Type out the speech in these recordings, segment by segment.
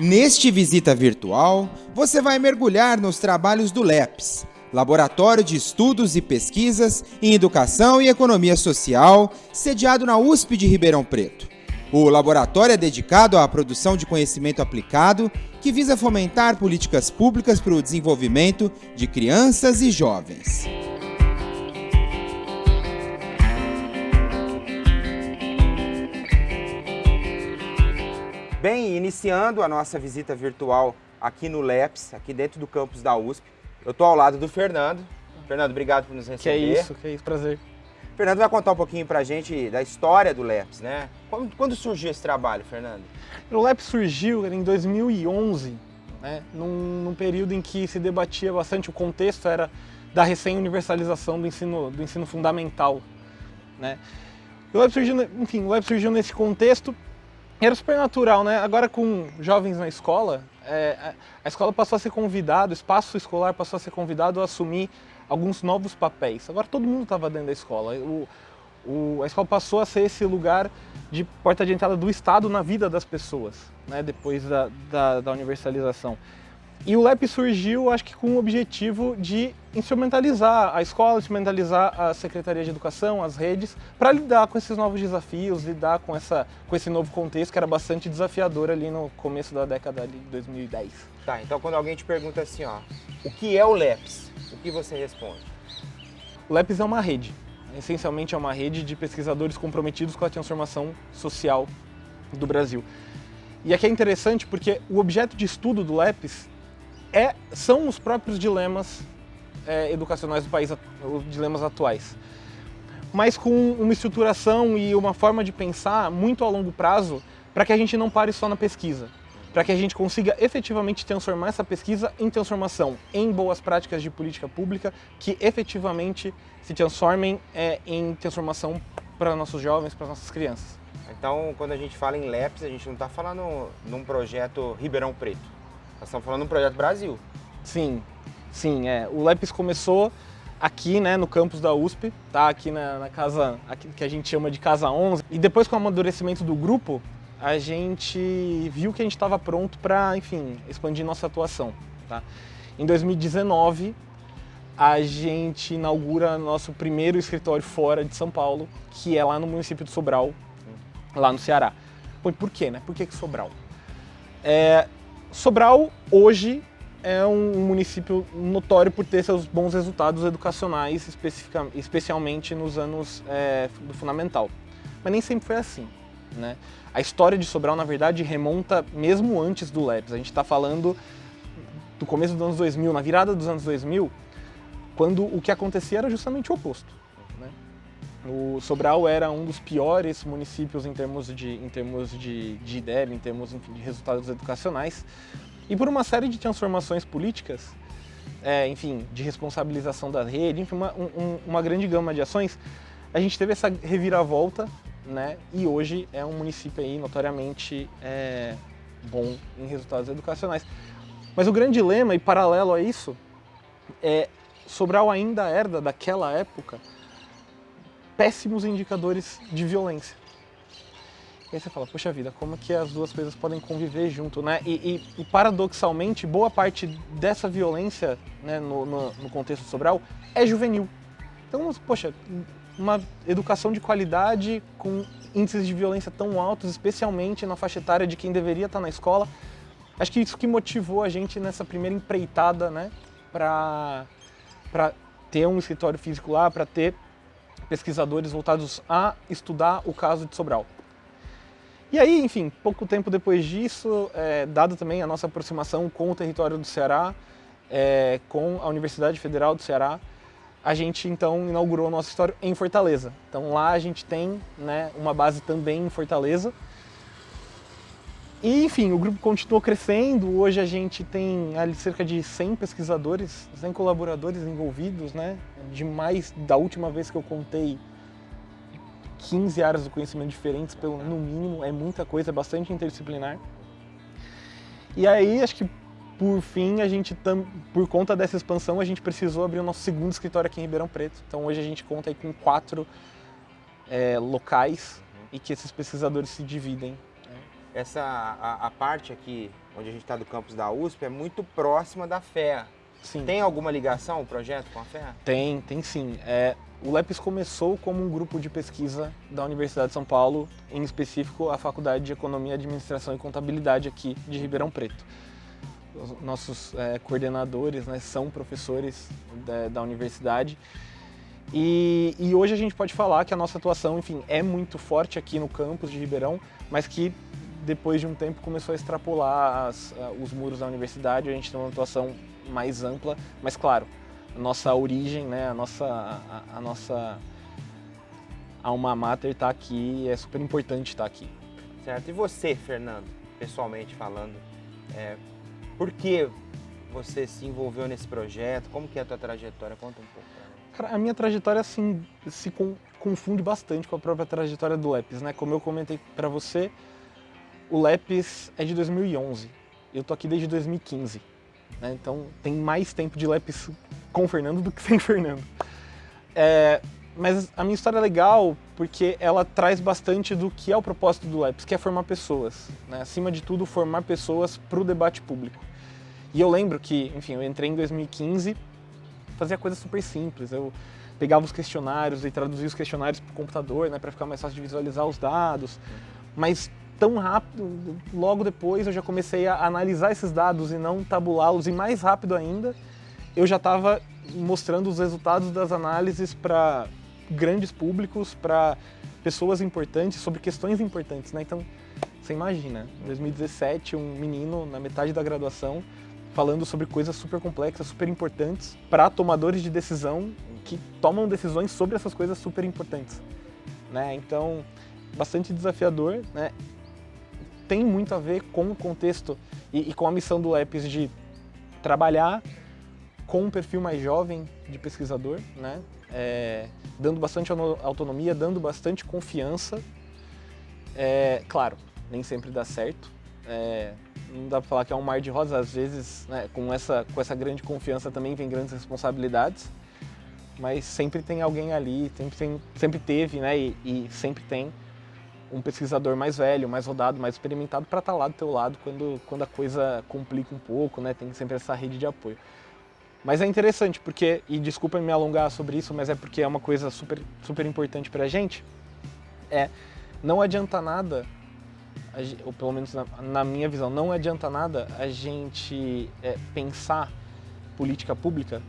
Neste Visita Virtual, você vai mergulhar nos trabalhos do LEPS, Laboratório de Estudos e Pesquisas em Educação e Economia Social, sediado na USP de Ribeirão Preto. O laboratório é dedicado à produção de conhecimento aplicado que visa fomentar políticas públicas para o desenvolvimento de crianças e jovens. Bem, iniciando a nossa visita virtual aqui no LEPS, aqui dentro do campus da USP, eu estou ao lado do Fernando. Fernando, obrigado por nos receber. Que é isso, prazer. Fernando vai contar um pouquinho pra gente da história do LEPS, né? Quando surgiu esse trabalho, Fernando? O LEPS surgiu em 2011, né? Num período em que se debatia bastante, o contexto era da recém-universalização do ensino fundamental, né? O LEPS surgiu nesse contexto. Era super natural, né? Agora com jovens na escola, a escola passou a ser convidado, o espaço escolar passou a ser convidado a assumir alguns novos papéis. Agora todo mundo estava dentro da escola. A escola passou a ser esse lugar de porta de entrada do Estado na vida das pessoas, né? Depois da universalização. E o LEP surgiu, acho que com o objetivo de instrumentalizar a escola, instrumentalizar a Secretaria de Educação, as redes, para lidar com esses novos desafios, lidar com esse novo contexto que era bastante desafiador ali no começo da década de 2010. Tá, então quando alguém te pergunta assim, ó, o que é o LEPS? O que você responde? O LEPS é uma rede, essencialmente é uma rede de pesquisadores comprometidos com a transformação social do Brasil. E aqui é interessante porque o objeto de estudo do LEPS são os próprios dilemas educacionais do país, os dilemas atuais. Mas com uma estruturação e uma forma de pensar muito a longo prazo para que a gente não pare só na pesquisa, para que a gente consiga efetivamente transformar essa pesquisa em transformação, em boas práticas de política pública que efetivamente se transformem em transformação para nossos jovens, para nossas crianças. Então, quando a gente fala em LEPS, a gente não está falando num projeto Ribeirão Preto. Nós estamos falando de um projeto Brasil. Sim. O LEPS começou aqui, né, no campus da USP, tá? Aqui na casa, aqui, que a gente chama de Casa 11. E depois, com o amadurecimento do grupo, a gente viu que a gente estava pronto para, enfim, expandir nossa atuação, tá? Em 2019, a gente inaugura nosso primeiro escritório fora de São Paulo, que é lá no município de Sobral, lá no Ceará. Por quê, né? Por que Sobral? Sobral, hoje, é um município notório por ter seus bons resultados educacionais, especialmente nos anos do fundamental. Mas nem sempre foi assim, né? A história de Sobral, na verdade, remonta mesmo antes do LEPS. A gente está falando do começo dos anos 2000, na virada dos anos 2000, quando o que acontecia era justamente o oposto, né? O Sobral era um dos piores municípios em termos de IDEB, em termos, enfim, de resultados educacionais. E por uma série de transformações políticas, enfim, de responsabilização da rede, enfim, uma grande gama de ações, a gente teve essa reviravolta, né? E hoje é um município aí notoriamente bom em resultados educacionais. Mas o grande dilema, e paralelo a isso, Sobral ainda herda daquela época péssimos indicadores de violência. E aí você fala, poxa vida, como que as duas coisas podem conviver junto, né? E paradoxalmente, boa parte dessa violência, né, no contexto de Sobral é juvenil. Então, poxa, uma educação de qualidade com índices de violência tão altos, especialmente na faixa etária de quem deveria estar na escola, acho que isso que motivou a gente nessa primeira empreitada, né, para ter um escritório físico lá, para ter pesquisadores voltados a estudar o caso de Sobral. E aí, enfim, pouco tempo depois disso, dado também a nossa aproximação com o território do Ceará, com a Universidade Federal do Ceará, a gente então inaugurou o nosso escritório em Fortaleza. Então lá a gente tem, né, uma base também em Fortaleza. E, enfim, o grupo continuou crescendo. Hoje a gente tem ali cerca de 100 pesquisadores, 100 colaboradores envolvidos, né? Da última vez que eu contei, 15 áreas do conhecimento diferentes, no mínimo, é muita coisa, é bastante interdisciplinar. E aí, acho que por fim, por conta dessa expansão, a gente precisou abrir o nosso segundo escritório aqui em Ribeirão Preto. Então hoje a gente conta aí com 4 locais e que esses pesquisadores se dividem. A parte aqui onde a gente está do campus da USP, é muito próxima da FEA. Sim. Tem alguma ligação o projeto com a FEA? Tem sim. O LEPS começou como um grupo de pesquisa da Universidade de São Paulo, em específico a Faculdade de Economia, Administração e Contabilidade aqui de Ribeirão Preto. Os nossos coordenadores, né, são professores da universidade. E hoje a gente pode falar que a nossa atuação, enfim, é muito forte aqui no campus de Ribeirão, mas que depois de um tempo começou a extrapolar os muros da universidade. A gente tem uma atuação mais ampla, mas claro, a nossa origem, né, a nossa alma mater está aqui, é super importante estar aqui. Certo. E você, Fernando, pessoalmente falando, por que você se envolveu nesse projeto? Como que é a tua trajetória? Conta um pouco pra mim. Cara, a minha trajetória assim, se confunde bastante com a própria trajetória do LEPS, né? Como eu comentei para você, o LEPS é de 2011, eu tô aqui desde 2015, né? Então tem mais tempo de LEPS com o Fernando do que sem Fernando. Mas a minha história é legal porque ela traz bastante do que é o propósito do LEPS, que é formar pessoas, né? Acima de tudo, formar pessoas para o debate público. E eu lembro que, enfim, eu entrei em 2015, fazia coisas super simples. Eu pegava os questionários e traduzia os questionários para o computador, né, para ficar mais fácil de visualizar os dados. Mas tão rápido, logo depois eu já comecei a analisar esses dados e não tabulá-los, e mais rápido ainda, eu já estava mostrando os resultados das análises para grandes públicos, para pessoas importantes, sobre questões importantes, né? Então, você imagina, em 2017, um menino na metade da graduação falando sobre coisas super complexas, super importantes para tomadores de decisão que tomam decisões sobre essas coisas super importantes, né? Então, bastante desafiador, né? Tem muito a ver com o contexto e com a missão do LEPS de trabalhar com um perfil mais jovem de pesquisador, né? Dando bastante autonomia, dando bastante confiança. Claro, nem sempre dá certo. Não dá para falar que é um mar de rosas, às vezes, né, com essa grande confiança também vem grandes responsabilidades, mas sempre tem alguém ali, sempre teve, né, e sempre tem um pesquisador mais velho, mais rodado, mais experimentado para estar lá do teu lado quando a coisa complica um pouco, né, tem sempre essa rede de apoio. Mas é interessante porque, e desculpa me alongar sobre isso, mas é porque é uma coisa super, super importante para a gente, não adianta nada, ou pelo menos na minha visão, não adianta nada a gente pensar política pública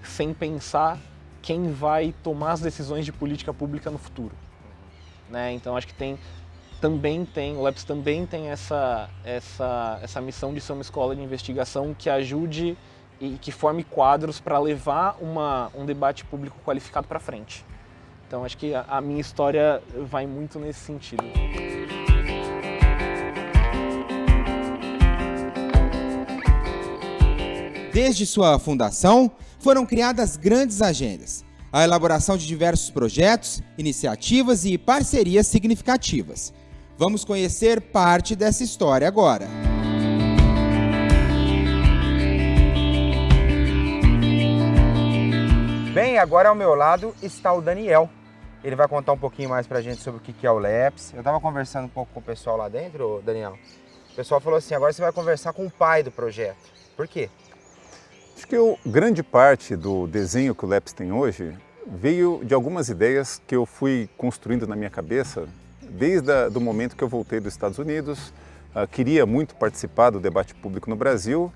sem pensar quem vai tomar as decisões de política pública no futuro, né? Então acho que o LEPS também tem essa missão de ser uma escola de investigação que ajude e que forme quadros para levar um debate público qualificado para frente. Então acho que a minha história vai muito nesse sentido. Desde sua fundação, foram criadas grandes agendas, a elaboração de diversos projetos, iniciativas e parcerias significativas. Vamos conhecer parte dessa história agora. Bem, agora ao meu lado está o Daniel. Ele vai contar um pouquinho mais pra gente sobre o que é o LEPS. Eu estava conversando um pouco com o pessoal lá dentro, Daniel. O pessoal falou assim, agora você vai conversar com o pai do projeto. Por quê? Acho que grande parte do desenho que o LEPS tem hoje veio de algumas ideias que eu fui construindo na minha cabeça desde o momento que eu voltei dos Estados Unidos. Queria muito participar do debate público no Brasil,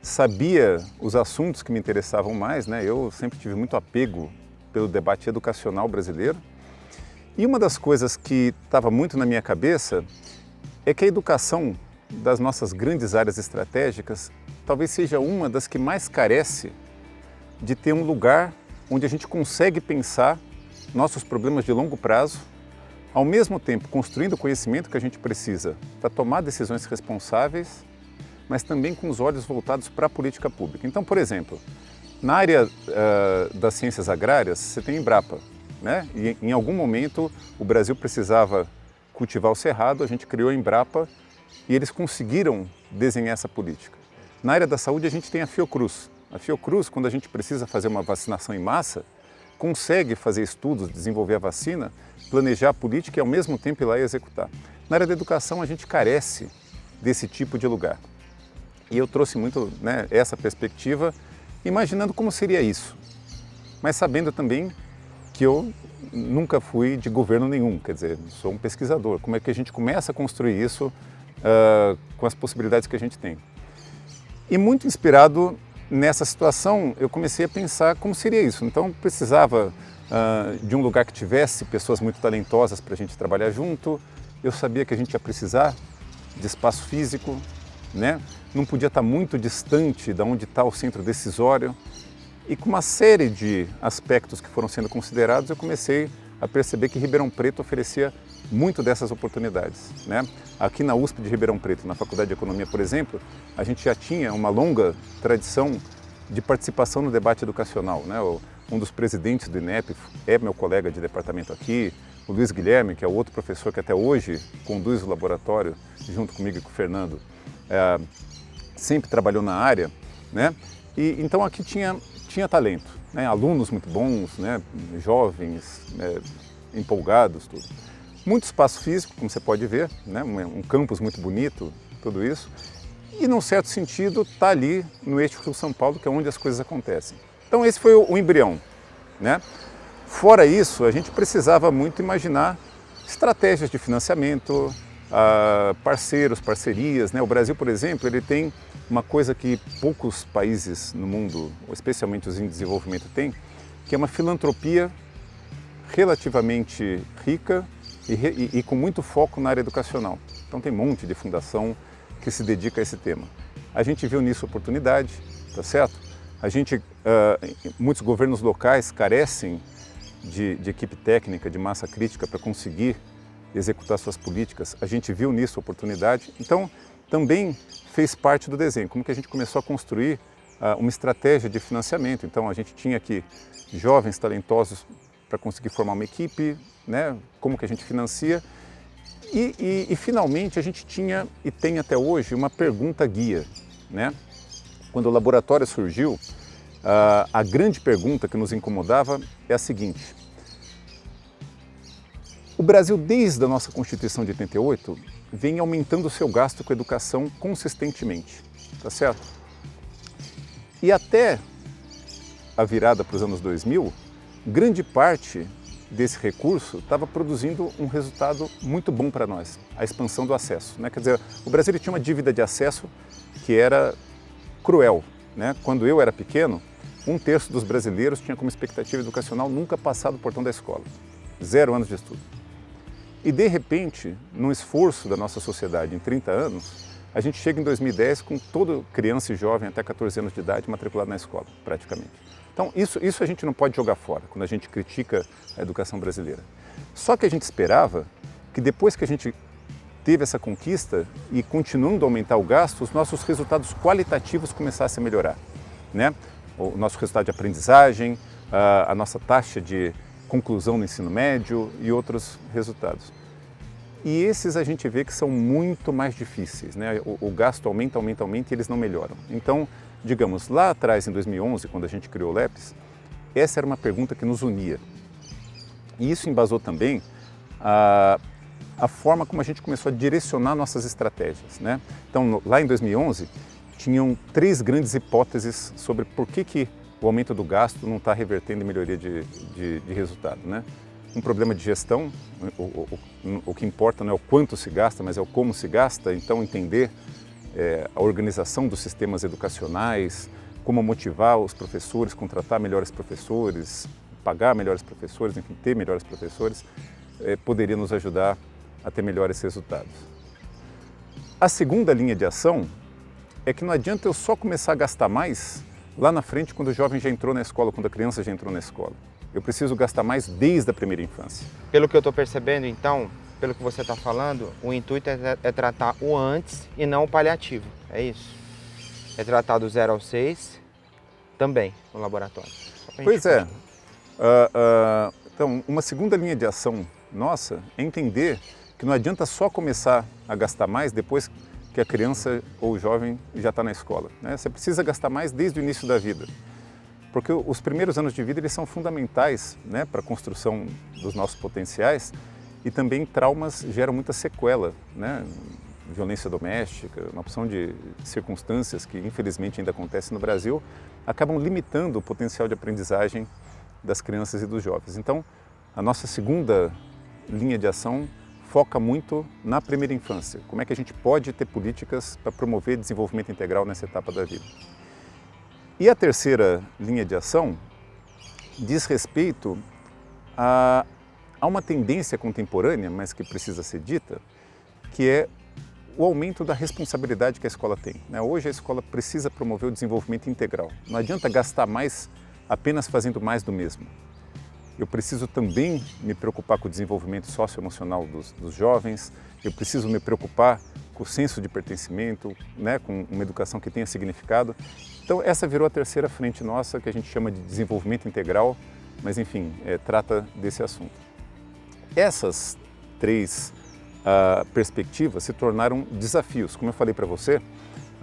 sabia os assuntos que me interessavam mais, né? Eu sempre tive muito apego pelo debate educacional brasileiro. E uma das coisas que estava muito na minha cabeça é que a educação das nossas grandes áreas estratégicas talvez seja uma das que mais carece de ter um lugar onde a gente consegue pensar nossos problemas de longo prazo, ao mesmo tempo construindo o conhecimento que a gente precisa para tomar decisões responsáveis, mas também com os olhos voltados para a política pública. Então, por exemplo, na área das ciências agrárias, você tem Embrapa, né? E em algum momento o Brasil precisava cultivar o cerrado, a gente criou a Embrapa e eles conseguiram desenhar essa política. Na área da saúde a gente tem a Fiocruz. A Fiocruz, quando a gente precisa fazer uma vacinação em massa, consegue fazer estudos, desenvolver a vacina, planejar a política e ao mesmo tempo ir lá e executar. Na área da educação a gente carece desse tipo de lugar. E eu trouxe muito, né, essa perspectiva, imaginando como seria isso, mas sabendo também que eu nunca fui de governo nenhum, quer dizer, sou um pesquisador. Como é que a gente começa a construir isso com as possibilidades que a gente tem? E muito inspirado nessa situação, eu comecei a pensar como seria isso. Então, precisava de um lugar que tivesse pessoas muito talentosas para a gente trabalhar junto. Eu sabia que a gente ia precisar de espaço físico, né? Não podia estar muito distante de onde está o centro decisório. E com uma série de aspectos que foram sendo considerados, eu comecei a perceber que Ribeirão Preto oferecia muito dessas oportunidades, né? Aqui na USP de Ribeirão Preto, na Faculdade de Economia, por exemplo, a gente já tinha uma longa tradição de participação no debate educacional, né? Um dos presidentes do INEP é meu colega de departamento aqui, o Luiz Guilherme, que é outro professor que até hoje conduz o laboratório, junto comigo e com o Fernando, sempre trabalhou na área, né? E então aqui tinha talento, né? Alunos muito bons, né? Jovens, empolgados, tudo. Muito espaço físico, como você pode ver, né? Um campus muito bonito, tudo isso. E, num certo sentido, está ali no eixo Rio-São Paulo, que é onde as coisas acontecem. Então, esse foi o embrião, né? Fora isso, a gente precisava muito imaginar estratégias de financiamento, parceiros, parcerias, né? O Brasil, por exemplo, ele tem uma coisa que poucos países no mundo, especialmente os em desenvolvimento, têm, que é uma filantropia relativamente rica e com muito foco na área educacional. Então tem um monte de fundação que se dedica a esse tema. A gente viu nisso oportunidade, tá certo? Muitos governos locais carecem de equipe técnica, de massa crítica para conseguir executar suas políticas. A gente viu nisso oportunidade. Então, também fez parte do desenho, como que a gente começou a construir uma estratégia de financiamento. Então, a gente tinha aqui jovens talentosos para conseguir formar uma equipe, né? Como que a gente financia. E finalmente, a gente tinha e tem até hoje uma pergunta guia, né? Quando o laboratório surgiu, a grande pergunta que nos incomodava é a seguinte: o Brasil, desde a nossa Constituição de 88, vem aumentando o seu gasto com educação consistentemente, tá certo? E até a virada para os anos 2000, grande parte desse recurso estava produzindo um resultado muito bom para nós, a expansão do acesso, né? Quer dizer, o Brasil ele tinha uma dívida de acesso que era cruel, né? Quando eu era pequeno, 1/3 dos brasileiros tinha como expectativa educacional nunca passar do portão da escola, 0 anos de estudo. E de repente, num esforço da nossa sociedade em 30 anos, a gente chega em 2010 com toda criança e jovem até 14 anos de idade matriculada na escola, praticamente. Então, isso a gente não pode jogar fora quando a gente critica a educação brasileira. Só que a gente esperava que depois que a gente teve essa conquista e continuando a aumentar o gasto, os nossos resultados qualitativos começassem a melhorar, né? O nosso resultado de aprendizagem, a nossa taxa de conclusão no ensino médio e outros resultados. E esses a gente vê que são muito mais difíceis, né? O gasto aumenta e eles não melhoram. Então, digamos, lá atrás, em 2011, quando a gente criou o LEPS, essa era uma pergunta que nos unia. E isso embasou também a forma como a gente começou a direcionar nossas estratégias, né? Então, lá em 2011, tinham 3 grandes hipóteses sobre por que o aumento do gasto não está revertendo em melhoria de resultado, né? Um problema de gestão, o que importa não é o quanto se gasta, mas é o como se gasta. Então, entender a organização dos sistemas educacionais, como motivar os professores, contratar melhores professores, pagar melhores professores, enfim, ter melhores professores, poderia nos ajudar a ter melhores resultados. A segunda linha de ação é que não adianta eu só começar a gastar mais lá na frente quando o jovem já entrou na escola, quando a criança já entrou na escola. Eu preciso gastar mais desde a primeira infância. Pelo que eu estou percebendo, então, pelo que você está falando, o intuito é tratar o antes e não o paliativo, é isso? É tratar do 0 ao 6 também no laboratório. Pois é. Então, uma segunda linha de ação nossa é entender que não adianta só começar a gastar mais depois que a criança ou o jovem já está na escola, né? Você precisa gastar mais desde o início da vida. Porque os primeiros anos de vida eles são fundamentais, né, para a construção dos nossos potenciais e também traumas geram muita sequela, né? violência doméstica, uma opção de circunstâncias que infelizmente ainda acontecem no Brasil, acabam limitando o potencial de aprendizagem das crianças e dos jovens. Então, a nossa segunda linha de ação foca muito na primeira infância. Como é que a gente pode ter políticas para promover desenvolvimento integral nessa etapa da vida. E a terceira linha de ação diz respeito a uma tendência contemporânea, mas que precisa ser dita, que é o aumento da responsabilidade que a escola tem. Hoje a escola precisa promover o desenvolvimento integral. Não adianta gastar mais apenas fazendo mais do mesmo. Eu preciso também me preocupar com o desenvolvimento socioemocional dos jovens, eu preciso me preocupar com o senso de pertencimento, com uma educação que tenha significado. Então essa virou a terceira frente nossa, que a gente chama de desenvolvimento integral, mas enfim, trata desse assunto. Essas três perspectivas se tornaram desafios. Como eu falei para você,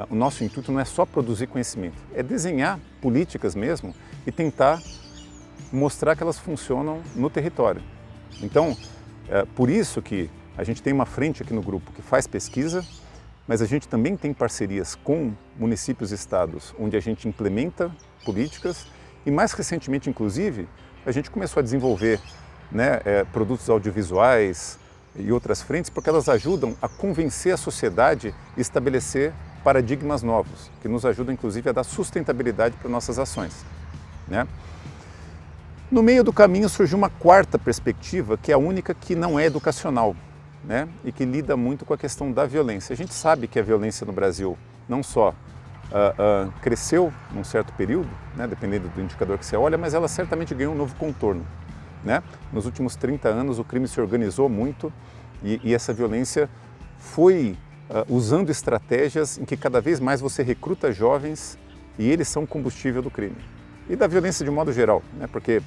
o nosso intuito não é só produzir conhecimento, é desenhar políticas mesmo e tentar mostrar que elas funcionam no território. Então, por isso que a gente tem uma frente aqui no grupo que faz pesquisa, mas a gente também tem parcerias com municípios e estados, onde a gente implementa políticas e mais recentemente, inclusive, a gente começou a desenvolver produtos audiovisuais e outras frentes, porque elas ajudam a convencer a sociedade e estabelecer paradigmas novos, que nos ajudam, inclusive, a dar sustentabilidade para nossas ações. No meio do caminho surgiu uma quarta perspectiva, que é a única que não é educacional, e que lida muito com a questão da violência. A gente sabe que a violência no Brasil não só cresceu num certo período, dependendo do indicador que você olha, mas ela certamente ganhou um novo contorno. Nos últimos 30 anos o crime se organizou muito e essa violência foi usando estratégias em que cada vez mais você recruta jovens e eles são combustível do crime. E da violência de modo geral, porque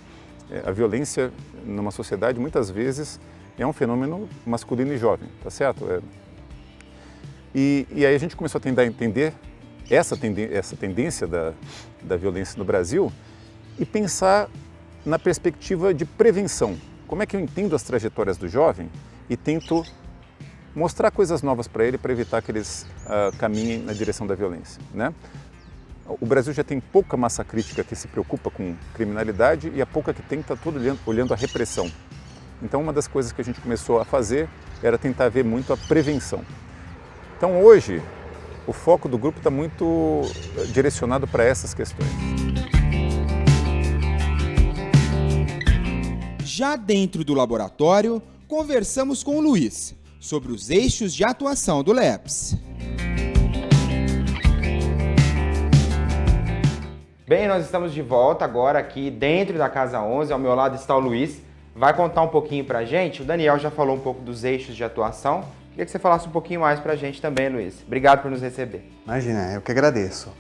a violência numa sociedade muitas vezes é um fenômeno masculino e jovem, tá certo? E aí a gente começou a tentar entender essa tendência da violência no Brasil e pensar na perspectiva de prevenção. Como é que eu entendo as trajetórias do jovem e tento mostrar coisas novas para ele para evitar que eles caminhem na direção da violência, O Brasil já tem pouca massa crítica que se preocupa com criminalidade e a pouca que tem está todo olhando a repressão. Então uma das coisas que a gente começou a fazer era tentar ver muito a prevenção. Então hoje o foco do grupo está muito direcionado para essas questões. Já dentro do laboratório, conversamos com o Luiz sobre os eixos de atuação do LEPS. Bem, nós estamos de volta agora aqui dentro da Casa 11, ao meu lado está o Luiz, vai contar um pouquinho pra gente. O Daniel já falou um pouco dos eixos de atuação, queria que você falasse um pouquinho mais pra gente também, Luiz. Obrigado por nos receber. Imagina, eu que agradeço.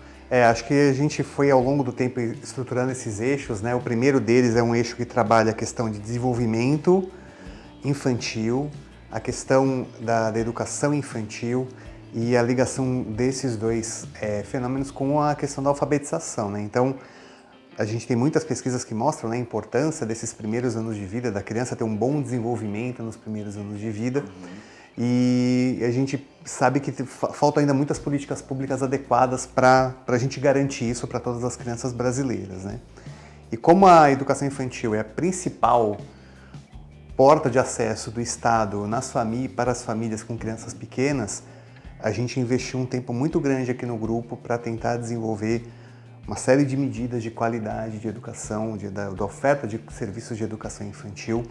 Acho que a gente foi ao longo do tempo estruturando esses eixos, O primeiro deles é um eixo que trabalha a questão de desenvolvimento infantil, a questão da educação infantil e a ligação desses dois fenômenos com a questão da alfabetização, Então, a gente tem muitas pesquisas que mostram a importância desses primeiros anos de vida, da criança ter um bom desenvolvimento nos primeiros anos de vida. E a gente sabe que faltam ainda muitas políticas públicas adequadas para a gente garantir isso para todas as crianças brasileiras, E como a educação infantil é a principal porta de acesso do Estado para as famílias com crianças pequenas, a gente investiu um tempo muito grande aqui no grupo para tentar desenvolver uma série de medidas de qualidade de educação, da oferta de serviços de educação infantil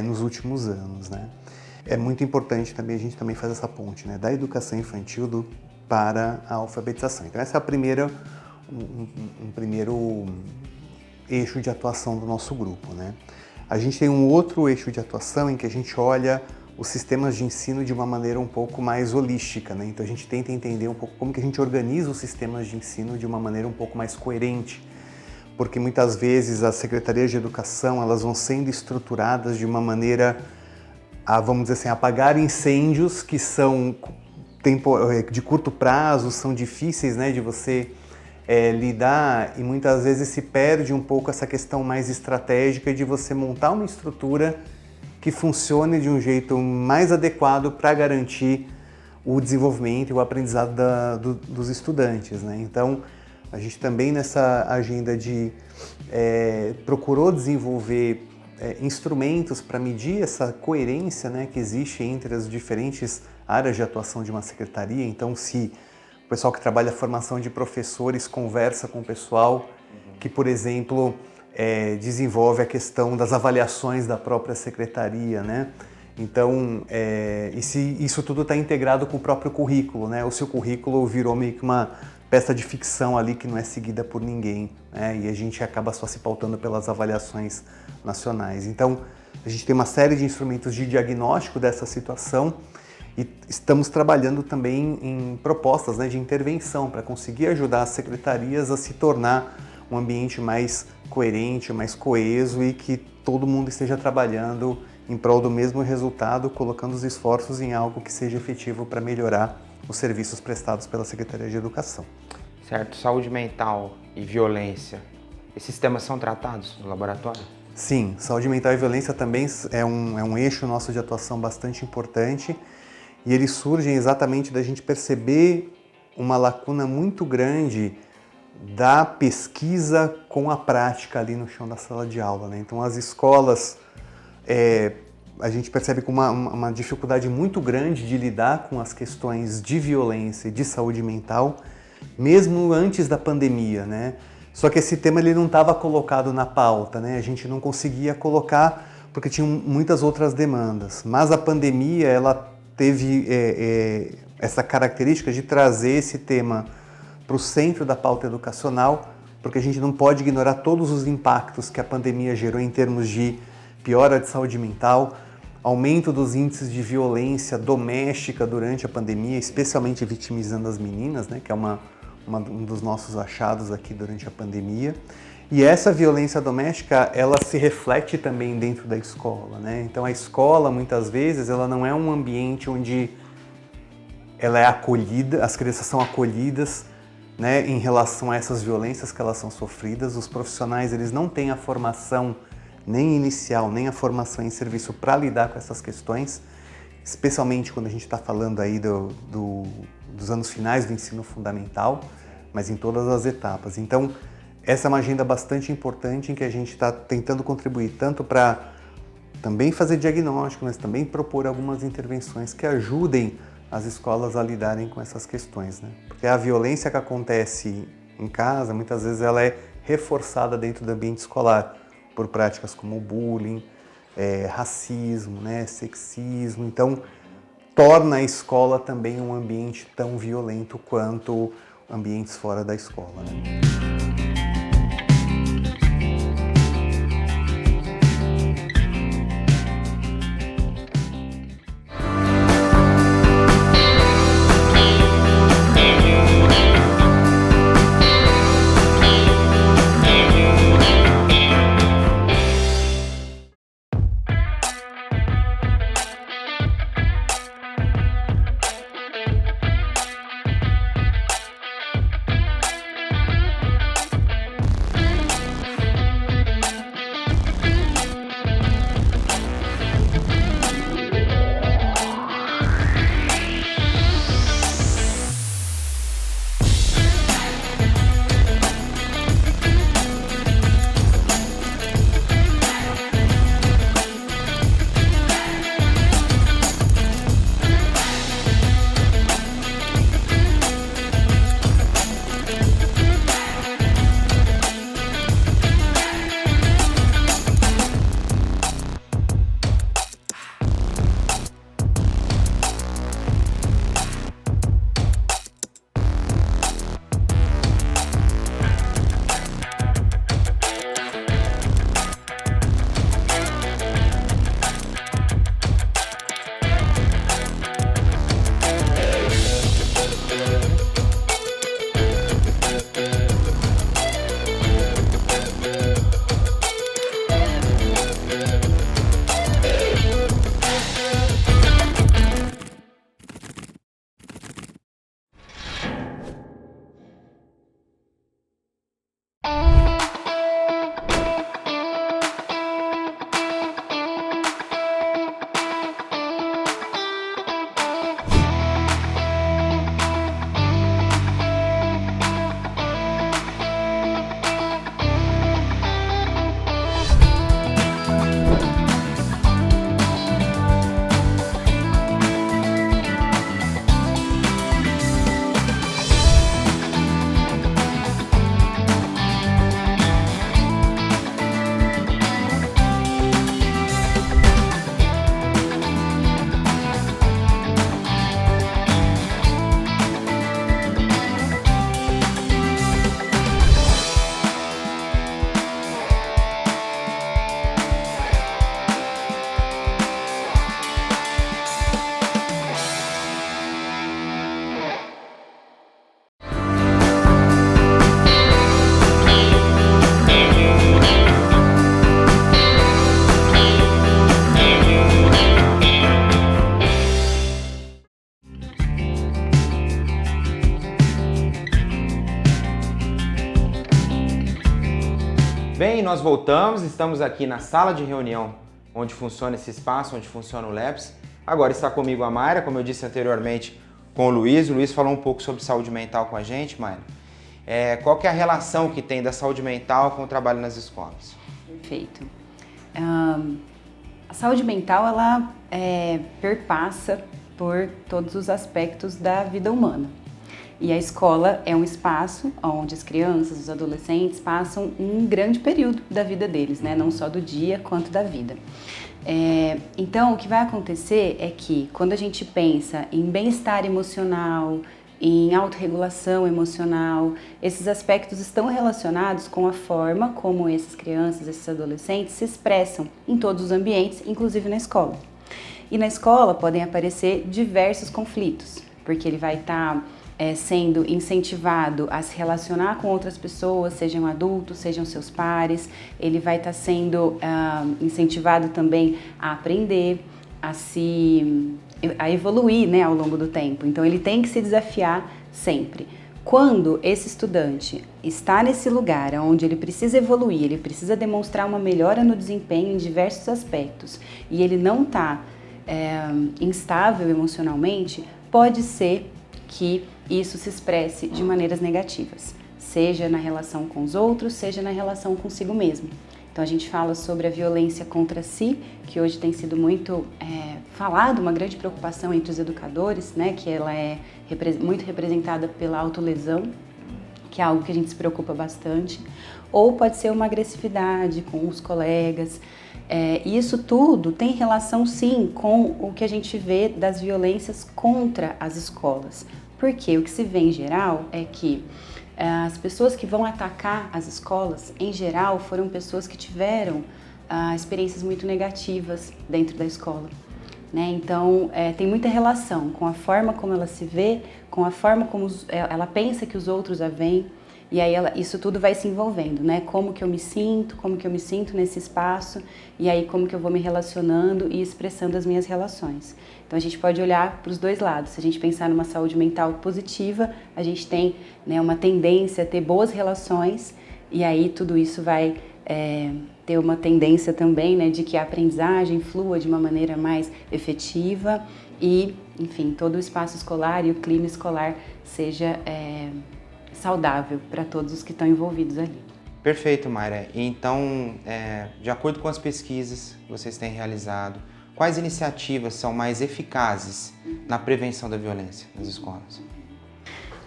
nos últimos anos, É muito importante também, a gente também faz essa ponte, da educação infantil para a alfabetização. Então essa é um primeiro eixo de atuação do nosso grupo, A gente tem um outro eixo de atuação em que a gente olha os sistemas de ensino de uma maneira um pouco mais holística, Então a gente tenta entender um pouco como que a gente organiza os sistemas de ensino de uma maneira um pouco mais coerente, porque muitas vezes as secretarias de educação elas vão sendo estruturadas de uma maneira vamos dizer assim, apagar incêndios que são de curto prazo, são difíceis de você lidar e muitas vezes se perde um pouco essa questão mais estratégica de você montar uma estrutura que funcione de um jeito mais adequado para garantir o desenvolvimento e o aprendizado dos estudantes, né? Então, a gente também nessa agenda procurou desenvolver instrumentos para medir essa coerência, né, que existe entre as diferentes áreas de atuação de uma secretaria. Então, se o pessoal que trabalha a formação de professores conversa com o pessoal que, por exemplo, desenvolve a questão das avaliações da própria secretaria, né? Então, e se isso tudo está integrado com o próprio currículo, né? O seu currículo virou meio que uma peça de ficção ali que não é seguida por ninguém, né? E a gente acaba só se pautando pelas avaliações nacionais. Então, a gente tem uma série de instrumentos de diagnóstico dessa situação e estamos trabalhando também em propostas, né, de intervenção para conseguir ajudar as secretarias a se tornar um ambiente mais coerente, mais coeso e que todo mundo esteja trabalhando em prol do mesmo resultado, colocando os esforços em algo que seja efetivo para melhorar os serviços prestados pela Secretaria de Educação. Certo. Saúde mental e violência, esses temas são tratados no laboratório? Sim, saúde mental e violência também é um eixo nosso de atuação bastante importante e eles surgem exatamente da gente perceber uma lacuna muito grande da pesquisa com a prática ali no chão da sala de aula, né? Então as escolas, a gente percebe com uma dificuldade muito grande de lidar com as questões de violência e de saúde mental, mesmo antes da pandemia, né? Só que esse tema ele não estava colocado na pauta, né? A gente não conseguia colocar porque tinham muitas outras demandas. Mas a pandemia ela teve essa característica de trazer esse tema para o centro da pauta educacional, porque a gente não pode ignorar todos os impactos que a pandemia gerou em termos de piora de saúde mental, aumento dos índices de violência doméstica durante a pandemia, especialmente vitimizando as meninas, né, que é um dos nossos achados aqui durante a pandemia. E essa violência doméstica, ela se reflete também dentro da escola, né? Então a escola, muitas vezes, ela não é um ambiente onde ela é acolhida, as crianças são acolhidas, né, em relação a essas violências que elas são sofridas. Os profissionais, eles não têm a formação nem inicial, nem a formação em serviço para lidar com essas questões, especialmente quando a gente está falando aí dos anos finais do ensino fundamental, mas em todas as etapas. Então, essa é uma agenda bastante importante em que a gente está tentando contribuir tanto para também fazer diagnóstico, mas também propor algumas intervenções que ajudem as escolas a lidarem com essas questões, né? Porque a violência que acontece em casa, muitas vezes ela é reforçada dentro do ambiente escolar por práticas como bullying, racismo, né, sexismo. Então, torna a escola também um ambiente tão violento quanto ambientes fora da escola, né? nós voltamos, estamos aqui na sala de reunião, onde funciona esse espaço, onde funciona o LEPS. Agora está comigo a Mayra, como eu disse anteriormente, com o Luiz. O Luiz falou um pouco sobre saúde mental com a gente, Mayra. Qual que é a relação que tem da saúde mental com o trabalho nas escolas? Perfeito. A saúde mental, ela perpassa por todos os aspectos da vida humana. E a escola é um espaço onde as crianças, os adolescentes passam um grande período da vida deles, né? Não só do dia quanto da vida. Então, o que vai acontecer é que quando a gente pensa em bem-estar emocional, em autorregulação emocional, esses aspectos estão relacionados com a forma como essas crianças, esses adolescentes se expressam em todos os ambientes, inclusive na escola. E na escola podem aparecer diversos conflitos, porque ele vai estar sendo incentivado a se relacionar com outras pessoas, sejam adultos, sejam seus pares. Ele vai estar sendo incentivado também a aprender, a evoluir, né, ao longo do tempo. Então ele tem que se desafiar sempre. Quando esse estudante está nesse lugar onde ele precisa evoluir, ele precisa demonstrar uma melhora no desempenho em diversos aspectos e ele não está instável emocionalmente, pode ser que isso se expresse de maneiras negativas, seja na relação com os outros, seja na relação consigo mesmo. Então a gente fala sobre a violência contra si, que hoje tem sido muito falado, uma grande preocupação entre os educadores, né, que ela é muito representada pela autolesão, que é algo que a gente se preocupa bastante, ou pode ser uma agressividade com os colegas. Isso tudo tem relação sim com o que a gente vê das violências contra as escolas, porque o que se vê em geral é que as pessoas que vão atacar as escolas, em geral, foram pessoas que tiveram experiências muito negativas dentro da escola, né? Então, tem muita relação com a forma como ela se vê, com a forma como ela pensa que os outros a veem, e aí isso tudo vai se envolvendo, né? Como que eu me sinto nesse espaço, e aí como que eu vou me relacionando e expressando as minhas relações. Então a gente pode olhar para os dois lados. Se a gente pensar numa saúde mental positiva, a gente tem, né, uma tendência a ter boas relações, e aí tudo isso vai ter uma tendência também, né, de que a aprendizagem flua de uma maneira mais efetiva e, enfim, todo o espaço escolar e o clima escolar seja saudável para todos os que estão envolvidos ali. Perfeito, Mayra. Então, de acordo com as pesquisas que vocês têm realizado, quais iniciativas são mais eficazes na prevenção da violência nas escolas?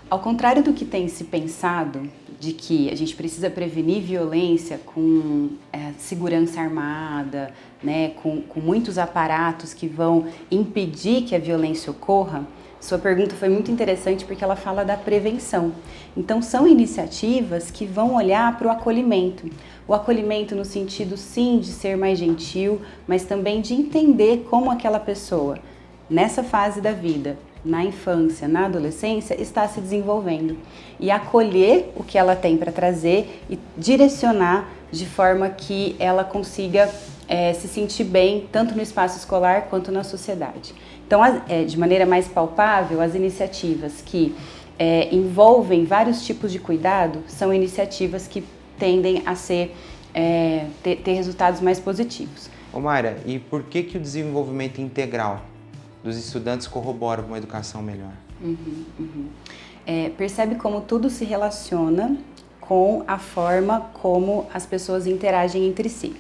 Ao contrário do que tem se pensado, de que a gente precisa prevenir violência com segurança armada, né, com muitos aparatos que vão impedir que a violência ocorra, sua pergunta foi muito interessante porque ela fala da prevenção. Então, são iniciativas que vão olhar para o acolhimento. O acolhimento no sentido, sim, de ser mais gentil, mas também de entender como aquela pessoa, nessa fase da vida, na infância, na adolescência, está se desenvolvendo. E acolher o que ela tem para trazer e direcionar de forma que ela consiga se sentir bem, tanto no espaço escolar quanto na sociedade. Então, de maneira mais palpável, as iniciativas que envolvem vários tipos de cuidado são iniciativas que tendem a ter resultados mais positivos. Ô Mayra, e por que o desenvolvimento integral dos estudantes corrobora com uma educação melhor? Percebe como tudo se relaciona com a forma como as pessoas interagem entre si.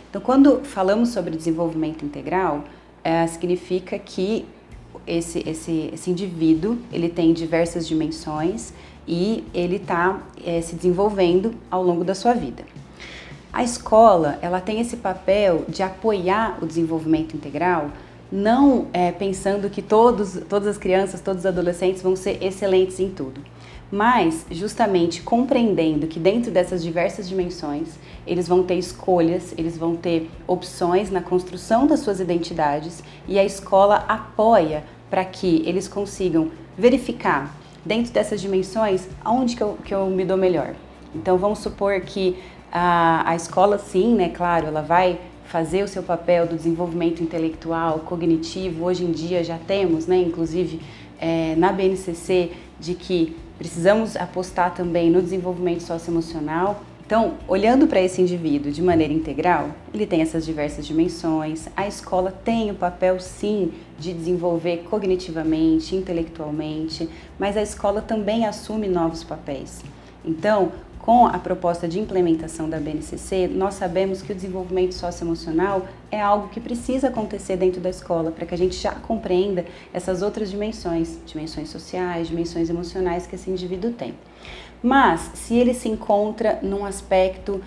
Então, quando falamos sobre desenvolvimento integral, significa que esse indivíduo ele tem diversas dimensões e ele está se desenvolvendo ao longo da sua vida. A escola ela tem esse papel de apoiar o desenvolvimento integral, não pensando que todas as crianças, todos os adolescentes vão ser excelentes em tudo, mas justamente compreendendo que dentro dessas diversas dimensões eles vão ter escolhas, eles vão ter opções na construção das suas identidades e a escola apoia para que eles consigam verificar dentro dessas dimensões aonde que eu me dou melhor. Então vamos supor que a escola sim, né, claro, ela vai fazer o seu papel do desenvolvimento intelectual, cognitivo. Hoje em dia já temos, né, inclusive na BNCC, de que precisamos apostar também no desenvolvimento socioemocional. Então, olhando para esse indivíduo de maneira integral, ele tem essas diversas dimensões. A escola tem o papel, sim, de desenvolver cognitivamente, intelectualmente, mas a escola também assume novos papéis. Então, com a proposta de implementação da BNCC, nós sabemos que o desenvolvimento socioemocional é algo que precisa acontecer dentro da escola, para que a gente já compreenda essas outras dimensões sociais, dimensões emocionais que esse indivíduo tem. Mas, se ele se encontra num aspecto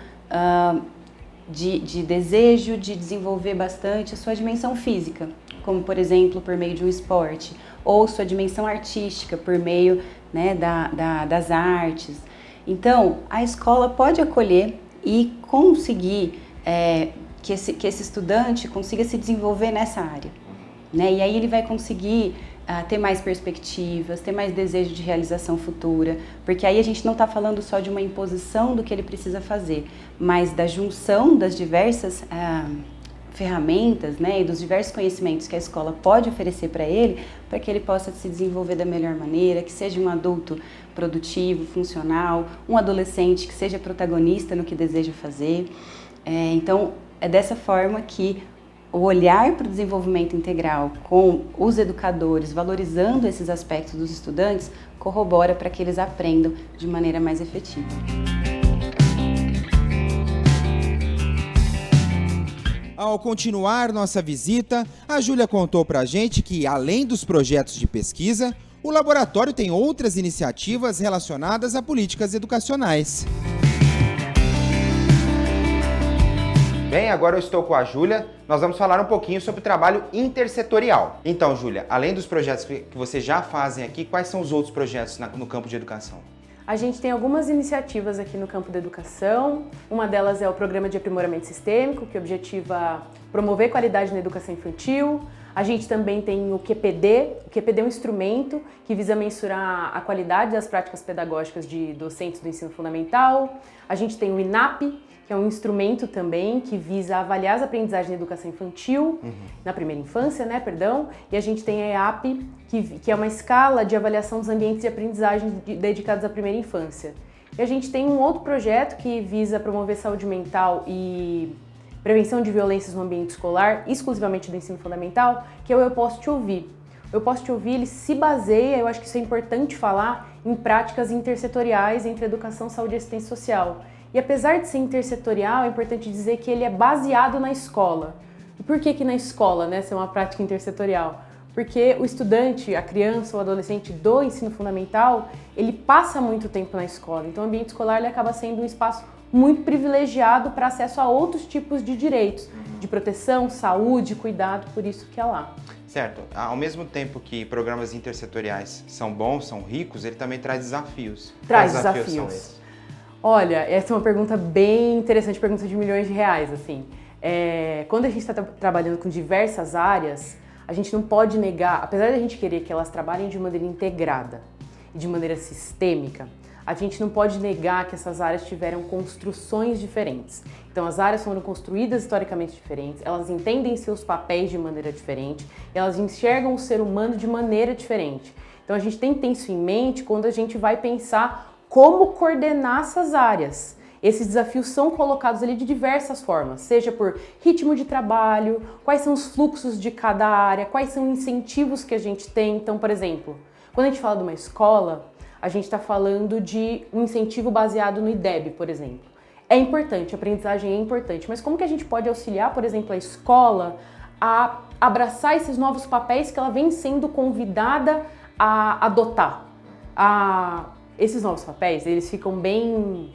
de desejo de desenvolver bastante a sua dimensão física, como, por exemplo, por meio de um esporte, ou sua dimensão artística, por meio, né, das artes, então, a escola pode acolher e conseguir que esse estudante consiga se desenvolver nessa área, né? E aí ele vai conseguir ter mais perspectivas, ter mais desejo de realização futura, porque aí a gente não está falando só de uma imposição do que ele precisa fazer, mas da junção das diversas ferramentas, né, e dos diversos conhecimentos que a escola pode oferecer para que ele possa se desenvolver da melhor maneira, que seja um adulto produtivo, funcional, um adolescente que seja protagonista no que deseja fazer. Então, é dessa forma que o olhar para o desenvolvimento integral com os educadores, valorizando esses aspectos dos estudantes, corrobora para que eles aprendam de maneira mais efetiva. Ao continuar nossa visita, a Júlia contou pra gente que, além dos projetos de pesquisa, o laboratório tem outras iniciativas relacionadas a políticas educacionais. Bem, agora eu estou com a Júlia, nós vamos falar um pouquinho sobre o trabalho intersetorial. Então, Júlia, além dos projetos que vocês já fazem aqui, quais são os outros projetos no campo de educação? A gente tem algumas iniciativas aqui no campo da educação. Uma delas é o Programa de Aprimoramento Sistêmico, que objetiva promover qualidade na educação infantil. A gente também tem o QPD. O QPD é um instrumento que visa mensurar a qualidade das práticas pedagógicas de docentes do ensino fundamental. A gente tem o INAP, que é um instrumento também que visa avaliar as aprendizagens na educação infantil, na primeira infância, né, perdão. E a gente tem a EAP, que é uma escala de avaliação dos ambientes de aprendizagem dedicados à primeira infância. E a gente tem um outro projeto que visa promover saúde mental e prevenção de violências no ambiente escolar, exclusivamente do ensino fundamental, que é o Eu Posso Te Ouvir. O Eu Posso Te Ouvir, ele se baseia, eu acho que isso é importante falar, em práticas intersetoriais entre educação, saúde e assistência social. E apesar de ser intersetorial, é importante dizer que ele é baseado na escola. E por que na escola, né, ser uma prática intersetorial? Porque o estudante, a criança ou adolescente do ensino fundamental, ele passa muito tempo na escola. Então o ambiente escolar ele acaba sendo um espaço muito privilegiado para acesso a outros tipos de direitos, de proteção, saúde, cuidado, por isso que é lá. Certo. Ao mesmo tempo que programas intersetoriais são bons, são ricos, ele também traz desafios. Traz Quais desafios. São esses? Olha, essa é uma pergunta bem interessante, pergunta de milhões de reais, assim. Quando a gente está trabalhando com diversas áreas, a gente não pode negar, apesar de a gente querer que elas trabalhem de maneira integrada e de maneira sistêmica, a gente não pode negar que essas áreas tiveram construções diferentes. Então, as áreas foram construídas historicamente diferentes, elas entendem seus papéis de maneira diferente, elas enxergam o ser humano de maneira diferente. Então, a gente tem que ter isso em mente quando a gente vai pensar como coordenar essas áreas. Esses desafios são colocados ali de diversas formas, seja por ritmo de trabalho, quais são os fluxos de cada área, quais são os incentivos que a gente tem. Então, por exemplo, quando a gente fala de uma escola, a gente está falando de um incentivo baseado no IDEB, por exemplo. É importante, a aprendizagem é importante, mas como que a gente pode auxiliar, por exemplo, a escola a abraçar esses novos papéis que ela vem sendo convidada a adotar? Esses novos papéis, eles ficam bem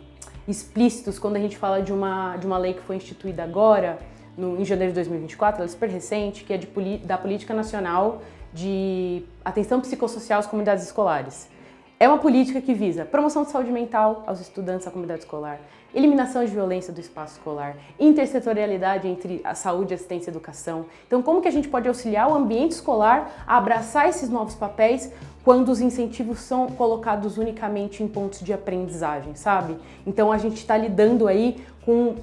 explícitos quando a gente fala de uma lei que foi instituída agora, em janeiro de 2024, ela é super recente, que é da Política Nacional de Atenção Psicossocial às Comunidades Escolares. É uma política que visa promoção de saúde mental aos estudantes da comunidade escolar, eliminação de violência do espaço escolar, intersetorialidade entre a saúde, assistência e educação. Então, como que a gente pode auxiliar o ambiente escolar a abraçar esses novos papéis quando os incentivos são colocados unicamente em pontos de aprendizagem, sabe? Então, a gente está lidando aí com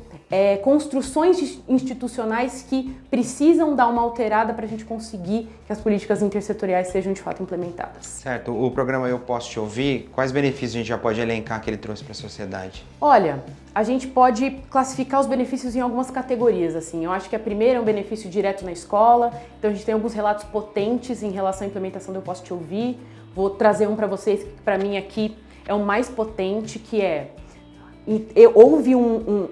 construções institucionais que precisam dar uma alterada para a gente conseguir que as políticas intersetoriais sejam de fato implementadas. Certo. O programa Eu Posso Te Ouvir, quais benefícios a gente já pode elencar que ele trouxe para a sociedade? Olha, a gente pode classificar os benefícios em algumas categorias, assim. Eu acho que a primeira é um benefício direto na escola, então a gente tem alguns relatos potentes em relação à implementação do Eu Posso Te Ouvir. Vou trazer um para vocês, que para mim aqui é o mais potente, que é... Houve um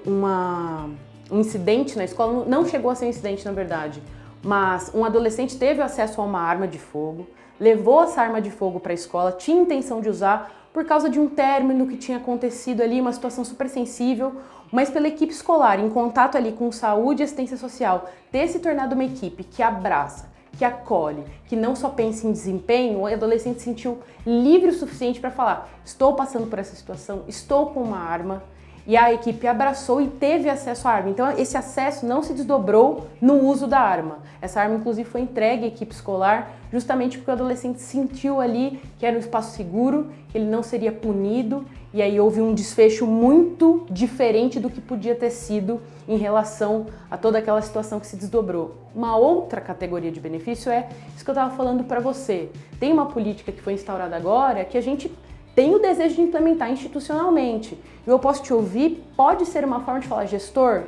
incidente na escola, não chegou a ser um incidente na verdade, mas um adolescente teve acesso a uma arma de fogo, levou essa arma de fogo para a escola, tinha intenção de usar, por causa de um término que tinha acontecido ali, uma situação super sensível, mas pela equipe escolar, em contato ali com saúde e assistência social, ter se tornado uma equipe que abraça, que acolhe, que não só pensa em desempenho, o adolescente se sentiu livre o suficiente para falar: estou passando por essa situação, estou com uma arma, e a equipe abraçou e teve acesso à arma. Então esse acesso não se desdobrou no uso da arma. Essa arma inclusive foi entregue à equipe escolar justamente porque o adolescente sentiu ali que era um espaço seguro, que ele não seria punido, e aí houve um desfecho muito diferente do que podia ter sido em relação a toda aquela situação que se desdobrou. Uma outra categoria de benefício é isso que eu estava falando para você. Tem uma política que foi instaurada agora que a gente tem o desejo de implementar institucionalmente. E Eu Posso Te Ouvir pode ser uma forma de falar: gestor,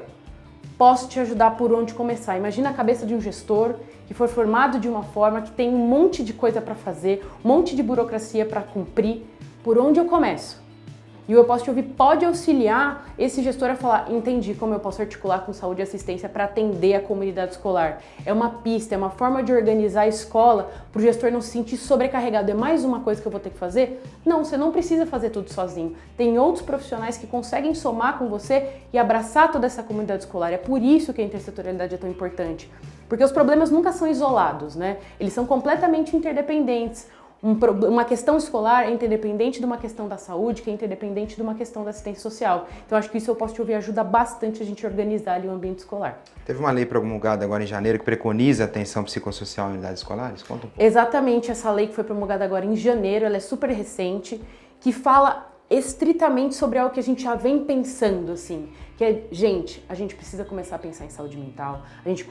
posso te ajudar por onde começar. Imagina a cabeça de um gestor que foi formado de uma forma que tem um monte de coisa para fazer, um monte de burocracia para cumprir. Por onde eu começo? E o Eu Posso Te Ouvir pode auxiliar esse gestor a falar: entendi como eu posso articular com saúde e assistência para atender a comunidade escolar. É uma pista, é uma forma de organizar a escola para o gestor não se sentir sobrecarregado. É mais uma coisa que eu vou ter que fazer? Não, você não precisa fazer tudo sozinho. Tem outros profissionais que conseguem somar com você e abraçar toda essa comunidade escolar. É por isso que a intersetorialidade é tão importante. Porque os problemas nunca são isolados, né? Eles são completamente interdependentes. Uma questão escolar é interdependente de uma questão da saúde, que é interdependente de uma questão da assistência social. Então acho que isso Eu Posso Te Ouvir ajuda bastante a gente a organizar ali o ambiente escolar. Teve uma lei promulgada agora em janeiro que preconiza a atenção psicossocial em unidades escolares? Conta um pouco. Exatamente, essa lei que foi promulgada agora em janeiro, ela é super recente, que fala estritamente sobre algo que a gente já vem pensando, assim, que é, gente, a gente precisa começar a pensar em saúde mental, a gente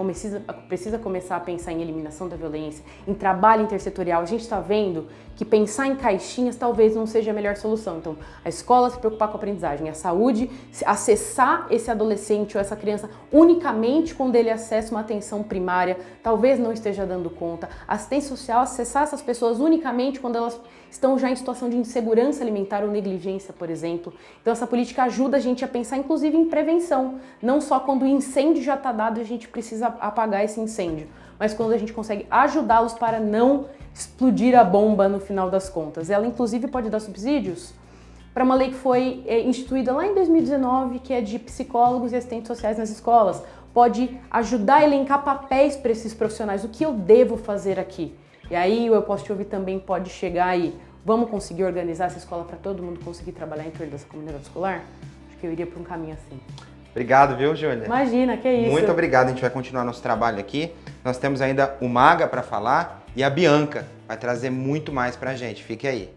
precisa começar a pensar em eliminação da violência, em trabalho intersetorial. A gente está vendo que pensar em caixinhas talvez não seja a melhor solução. Então, a escola se preocupar com a aprendizagem, a saúde, acessar esse adolescente ou essa criança unicamente quando ele acessa uma atenção primária, talvez não esteja dando conta. A assistência social, acessar essas pessoas unicamente quando elas estão já em situação de insegurança alimentar ou negligência, por exemplo. Então essa política ajuda a gente a pensar inclusive em prevenção, não só quando o incêndio já está dado e a gente precisa apagar esse incêndio, mas quando a gente consegue ajudá-los para não explodir a bomba no final das contas. Ela inclusive pode dar subsídios para uma lei que foi instituída lá em 2019, que é de psicólogos e assistentes sociais nas escolas. Pode ajudar a elencar papéis para esses profissionais, o que eu devo fazer aqui. E aí o Eu Posso Te Ouvir também pode chegar aí. Vamos conseguir organizar essa escola para todo mundo conseguir trabalhar em torno dessa comunidade escolar? Acho que eu iria para um caminho assim. Obrigado, viu, Júlia? Imagina, que é isso. Muito obrigado, a gente vai continuar nosso trabalho aqui. Nós temos ainda o Maga para falar e a Bianca vai trazer muito mais pra gente. Fique aí.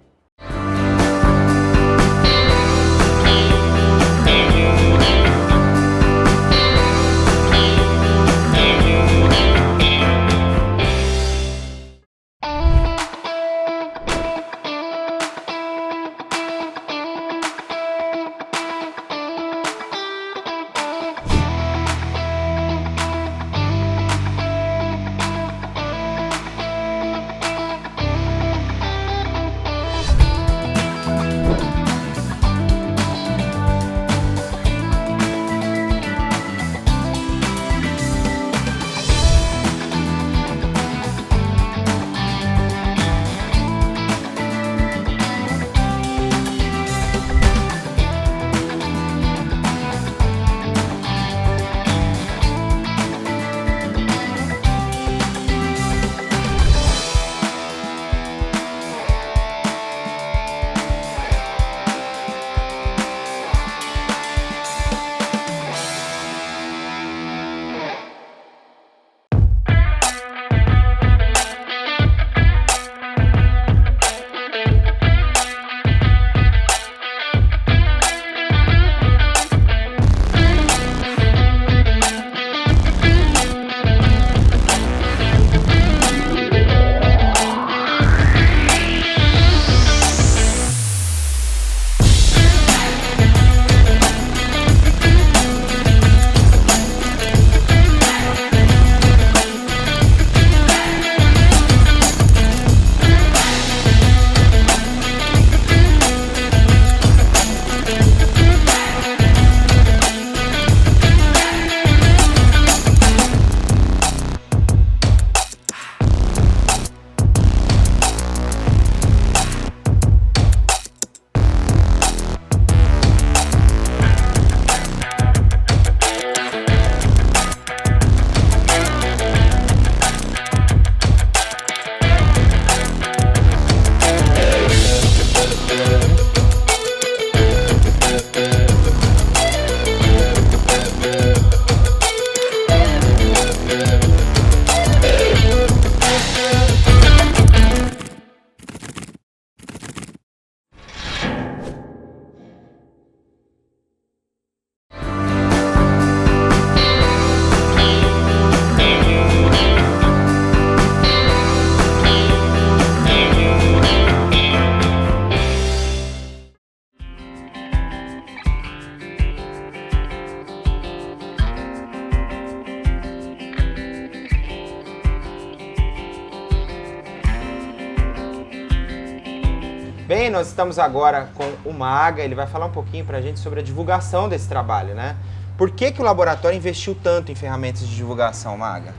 Bem, nós estamos agora com o Maga, ele vai falar um pouquinho pra gente sobre a divulgação desse trabalho, né? Por que que o laboratório investiu tanto em ferramentas de divulgação, Maga?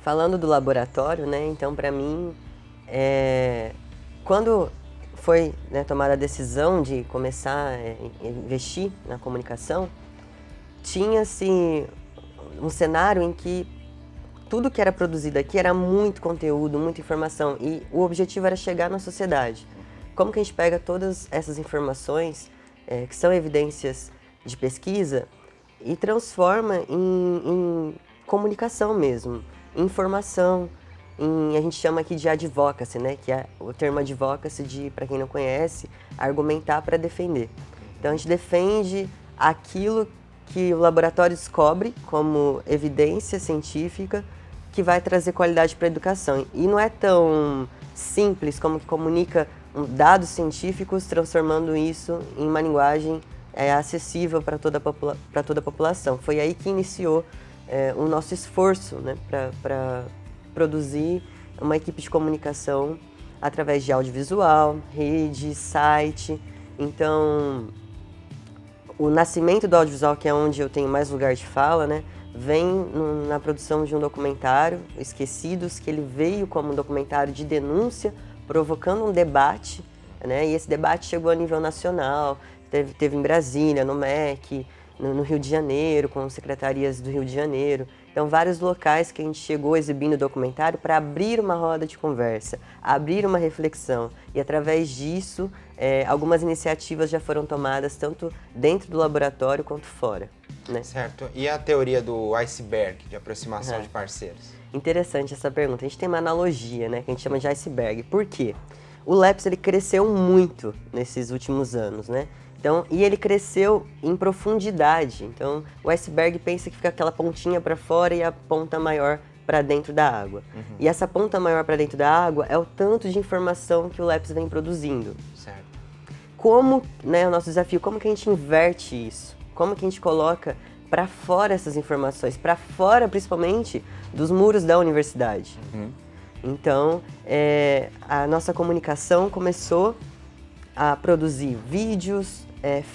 Falando do laboratório, né, então para mim, quando foi, né, tomada a decisão de começar a investir na comunicação, tinha-se um cenário em que tudo que era produzido aqui era muito conteúdo, muita informação, e o objetivo era chegar na sociedade. Como que a gente pega todas essas informações, que são evidências de pesquisa, e transforma em comunicação mesmo, em informação, a gente chama aqui de advocacy, né? Que é o termo advocacy, para quem não conhece, argumentar para defender. Então a gente defende aquilo que o laboratório descobre como evidência científica que vai trazer qualidade para a educação. E não é tão simples como que comunica dados científicos, transformando isso em uma linguagem acessível para toda a população. Foi aí que iniciou o nosso esforço, né, para produzir uma equipe de comunicação através de audiovisual, rede, site. Então, o nascimento do audiovisual, que é onde eu tenho mais lugar de fala, né, vem na produção de um documentário, Esquecidos, que ele veio como um documentário de denúncia, provocando um debate, né, e esse debate chegou a nível nacional, teve em Brasília, no MEC, no Rio de Janeiro, com secretarias do Rio de Janeiro. Então, vários locais que a gente chegou exibindo o documentário para abrir uma roda de conversa, abrir uma reflexão. E, através disso, algumas iniciativas já foram tomadas, tanto dentro do laboratório quanto fora. Né? Certo. E a teoria do iceberg, de aproximação de parceiros? Interessante essa pergunta. A gente tem uma analogia, né, que a gente chama de iceberg. Por quê? O LEPS ele cresceu muito nesses últimos anos, né? Então, e ele cresceu em profundidade. Então, o iceberg pensa que fica aquela pontinha para fora e a ponta maior para dentro da água. E essa ponta maior para dentro da água é o tanto de informação que o LEPS vem produzindo. Certo. Como, né, o nosso desafio, como que a gente inverte isso? Como que a gente coloca para fora essas informações? Para fora, principalmente, dos muros da universidade. Então, a nossa comunicação começou a produzir vídeos,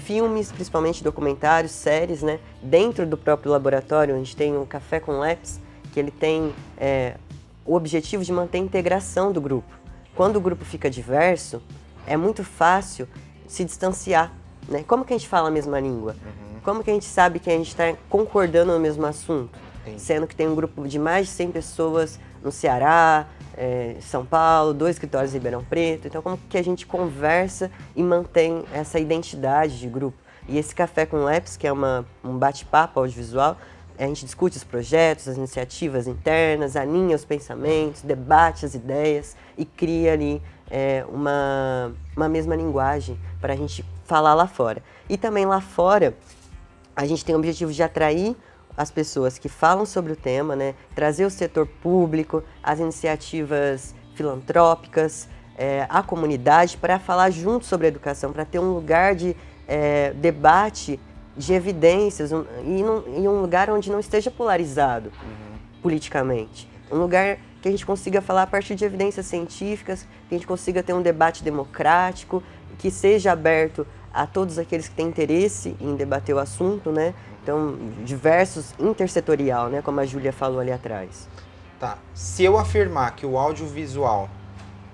filmes, principalmente documentários, séries, né? Dentro do próprio laboratório, a gente tem o Café com Labs, que ele tem o objetivo de manter a integração do grupo. Quando o grupo fica diverso, é muito fácil se distanciar, né? Como que a gente fala a mesma língua? Como que a gente sabe que a gente está concordando no mesmo assunto? Sendo que tem um grupo de mais de 100 pessoas no Ceará, São Paulo, 2 escritórios em Ribeirão Preto. Então, como que a gente conversa e mantém essa identidade de grupo? E esse Café com Labs, que é um bate-papo audiovisual, a gente discute os projetos, as iniciativas internas, alinha os pensamentos, debate as ideias e cria ali uma mesma linguagem para a gente falar lá fora. E também lá fora, a gente tem o objetivo de atrair as pessoas que falam sobre o tema, né? Trazer o setor público, as iniciativas filantrópicas, a comunidade para falar junto sobre a educação, para ter um lugar de debate, de evidências e um lugar onde não esteja polarizado politicamente. Um lugar que a gente consiga falar a partir de evidências científicas, que a gente consiga ter um debate democrático, que seja aberto a todos aqueles que têm interesse em debater o assunto, né? Então, diversos, intersetorial, né? Como a Júlia falou ali atrás. Tá. Se eu afirmar que o audiovisual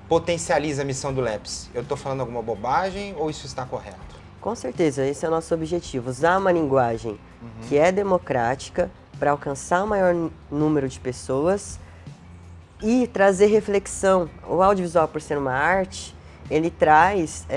potencializa a missão do LEPS, eu estou falando alguma bobagem ou isso está correto? Com certeza, esse é o nosso objetivo. Usar uma linguagem que é democrática para alcançar o maior número de pessoas e trazer reflexão. O audiovisual, por ser uma arte, ele traz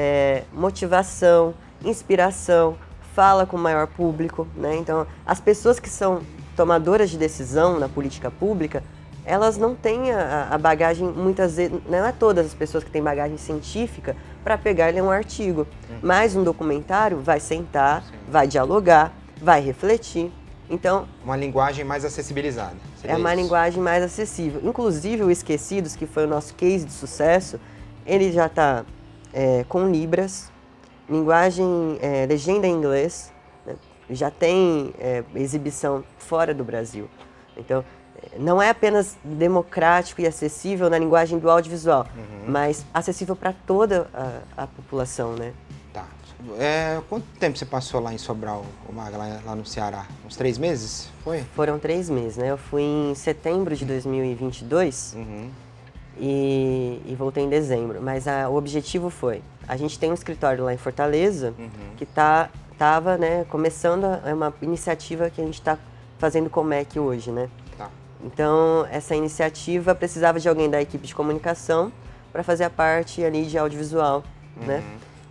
motivação, inspiração, fala com o maior público, né? Então, as pessoas que são tomadoras de decisão na política pública, elas não têm a bagagem, muitas vezes, não é todas as pessoas que têm bagagem científica para pegar e ler um artigo, mas um documentário vai sentar, vai dialogar, vai refletir. Então, uma linguagem mais acessibilizada. É uma linguagem mais acessível. Inclusive, o Esquecidos, que foi o nosso case de sucesso, ele já está com Libras, linguagem, legenda em inglês, né? Já tem exibição fora do Brasil. Então, não é apenas democrático e acessível na linguagem do audiovisual, mas acessível para toda a população, né? Tá. Quanto tempo você passou lá em Sobral, Magda, lá no Ceará? Uns 3 meses? Foi? Foram 3 meses, né? Eu fui em setembro de 2022 e voltei em dezembro. Mas o objetivo foi, a gente tem um escritório lá em Fortaleza que estava, né, começando, é uma iniciativa que a gente está fazendo com o MEC hoje, né? Tá. Então, essa iniciativa precisava de alguém da equipe de comunicação para fazer a parte ali de audiovisual, né?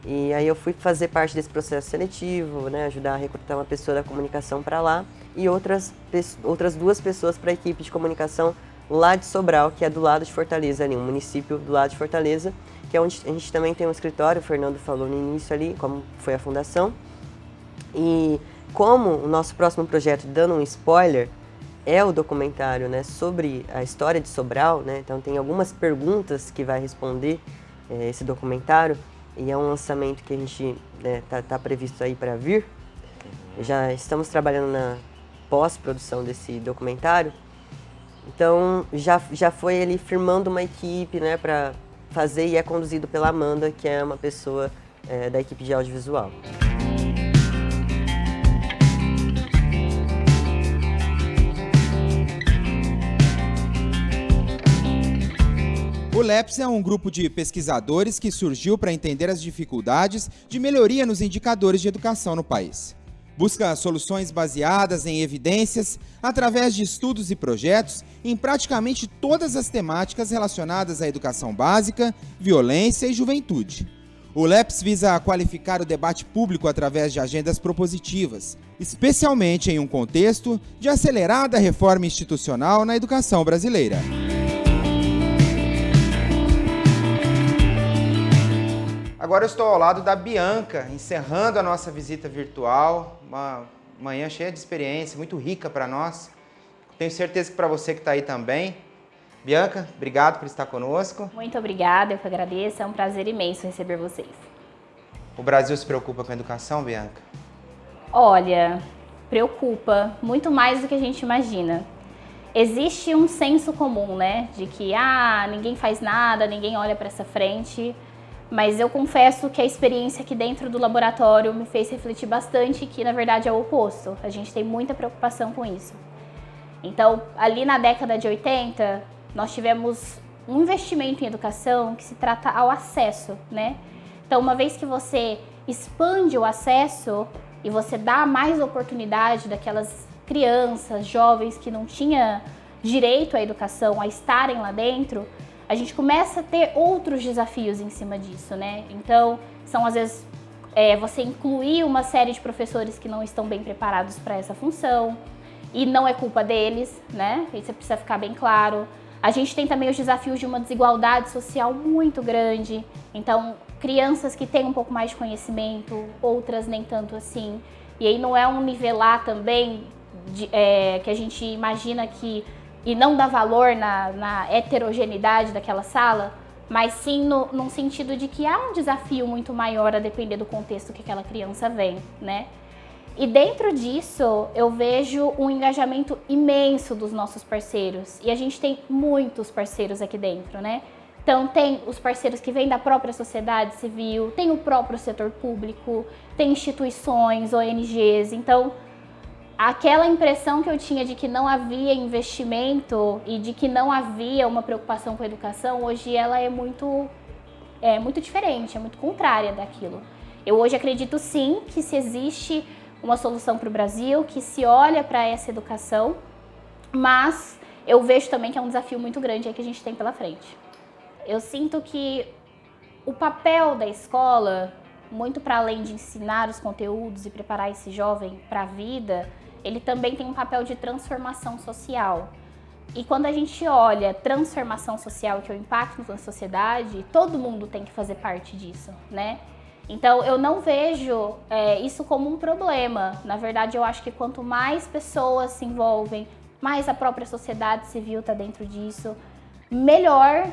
E aí eu fui fazer parte desse processo seletivo, né, ajudar a recrutar uma pessoa da comunicação para lá e outras 2 pessoas para a equipe de comunicação lá de Sobral, que é do lado de Fortaleza ali, um município do lado de Fortaleza, que é onde a gente também tem um escritório, o Fernando falou no início ali, como foi a fundação. E como o nosso próximo projeto, dando um spoiler, é o documentário, né, sobre a história de Sobral, né? Então tem algumas perguntas que vai responder esse documentário e é um lançamento que a gente tá previsto aí para vir. Já estamos trabalhando na pós-produção desse documentário, então já foi ele firmando uma equipe, né, para fazer e é conduzido pela Amanda, que é uma pessoa da equipe de audiovisual. O LEPS é um grupo de pesquisadores que surgiu para entender as dificuldades de melhoria nos indicadores de educação no país. Busca soluções baseadas em evidências através de estudos e projetos em praticamente todas as temáticas relacionadas à educação básica, violência e juventude. O LEPS visa qualificar o debate público através de agendas propositivas, especialmente em um contexto de acelerada reforma institucional na educação brasileira. Agora eu estou ao lado da Bianca, encerrando a nossa visita virtual. Uma manhã cheia de experiência, muito rica para nós. Tenho certeza que para você que está aí também. Bianca, obrigado por estar conosco. Muito obrigada, eu que agradeço. É um prazer imenso receber vocês. O Brasil se preocupa com a educação, Bianca? Olha, preocupa muito mais do que a gente imagina. Existe um senso comum, né? De que ninguém faz nada, ninguém olha para essa frente. Mas eu confesso que a experiência aqui dentro do laboratório me fez refletir bastante que, na verdade, é o oposto. A gente tem muita preocupação com isso. Então, ali na década de 80, nós tivemos um investimento em educação que se trata ao acesso, né? Então, uma vez que você expande o acesso e você dá mais oportunidade daquelas crianças, jovens que não tinham direito à educação, a estarem lá dentro, a gente começa a ter outros desafios em cima disso, né? Então, são às vezes você incluir uma série de professores que não estão bem preparados para essa função e não é culpa deles, né? Isso precisa ficar bem claro. A gente tem também os desafios de uma desigualdade social muito grande. Então, crianças que têm um pouco mais de conhecimento, outras nem tanto assim. E aí não é um nivelar também que a gente imagina que e não dá valor na heterogeneidade daquela sala, mas sim num sentido de que há um desafio muito maior a depender do contexto que aquela criança vem, né? E dentro disso, eu vejo um engajamento imenso dos nossos parceiros. E a gente tem muitos parceiros aqui dentro, né? Então, tem os parceiros que vêm da própria sociedade civil, tem o próprio setor público, tem instituições, ONGs. Então, aquela impressão que eu tinha de que não havia investimento e de que não havia uma preocupação com a educação, hoje ela é muito diferente, é muito contrária daquilo. Eu hoje acredito sim que se existe uma solução para o Brasil, que se olha para essa educação, mas eu vejo também que é um desafio muito grande aí que a gente tem pela frente. Eu sinto que o papel da escola, muito para além de ensinar os conteúdos e preparar esse jovem para a vida, ele também tem um papel de transformação social. E quando a gente olha transformação social, que é o impacto na sociedade, todo mundo tem que fazer parte disso, né? Então, eu não vejo isso como um problema. Na verdade, eu acho que quanto mais pessoas se envolvem, mais a própria sociedade civil está dentro disso, melhor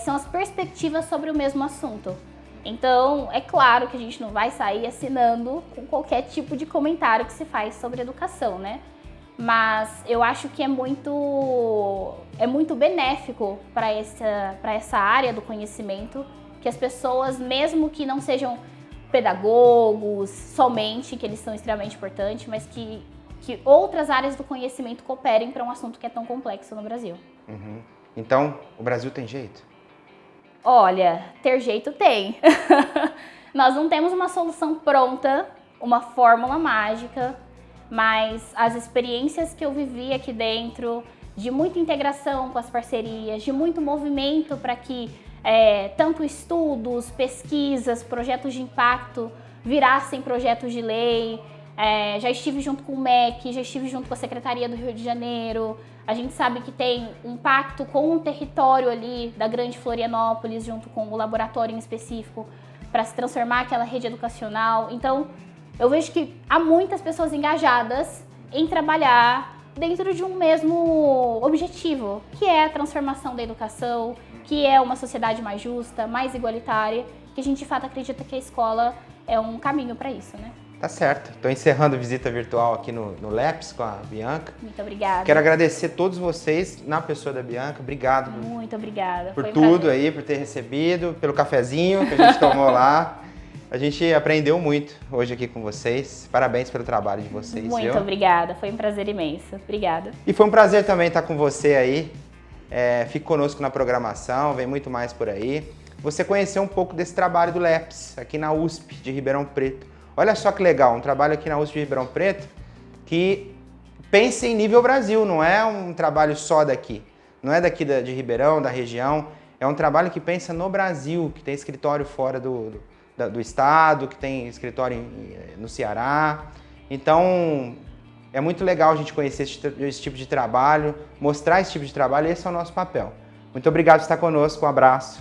são as perspectivas sobre o mesmo assunto. Então, é claro que a gente não vai sair assinando com qualquer tipo de comentário que se faz sobre educação, né? mas eu acho que é muito benéfico para essa área do conhecimento, que as pessoas, mesmo que não sejam pedagogos somente, que eles são extremamente importantes, mas que outras áreas do conhecimento cooperem para um assunto que é tão complexo no Brasil. Uhum. Então, o Brasil tem jeito? Olha, ter jeito tem. Nós não temos uma solução pronta, uma fórmula mágica, mas as experiências que eu vivi aqui dentro, de muita integração com as parcerias, de muito movimento para que tanto estudos, pesquisas, projetos de impacto virassem projetos de lei. Já estive junto com o MEC, já estive junto com a Secretaria do Rio de Janeiro. A gente sabe que tem um pacto com o território ali da Grande Florianópolis, junto com o laboratório em específico, para se transformar aquela rede educacional. Então, eu vejo que há muitas pessoas engajadas em trabalhar dentro de um mesmo objetivo, que é a transformação da educação, que é uma sociedade mais justa, mais igualitária, que a gente de fato acredita que a escola é um caminho para isso, né? Tá certo. Estou encerrando a visita virtual aqui no LEPS com a Bianca. Muito obrigada. Quero agradecer a todos vocês, na pessoa da Bianca. Obrigado. Muito obrigada. Por tudo aí, por ter recebido, pelo cafezinho que a gente tomou lá. A gente aprendeu muito hoje aqui com vocês. Parabéns pelo trabalho de vocês. Muito obrigada. Foi um prazer imenso. Obrigada. E foi um prazer também estar com você aí. Fique conosco na programação, vem muito mais por aí. Você conheceu um pouco desse trabalho do LEPS, aqui na USP de Ribeirão Preto. Olha só que legal, um trabalho aqui na USP de Ribeirão Preto que pensa em nível Brasil, não é um trabalho só daqui. Não é daqui de Ribeirão, da região. É um trabalho que pensa no Brasil, que tem escritório fora do estado, que tem escritório no Ceará. Então, é muito legal a gente conhecer esse tipo de trabalho, mostrar esse tipo de trabalho, e esse é o nosso papel. Muito obrigado por estar conosco, um abraço.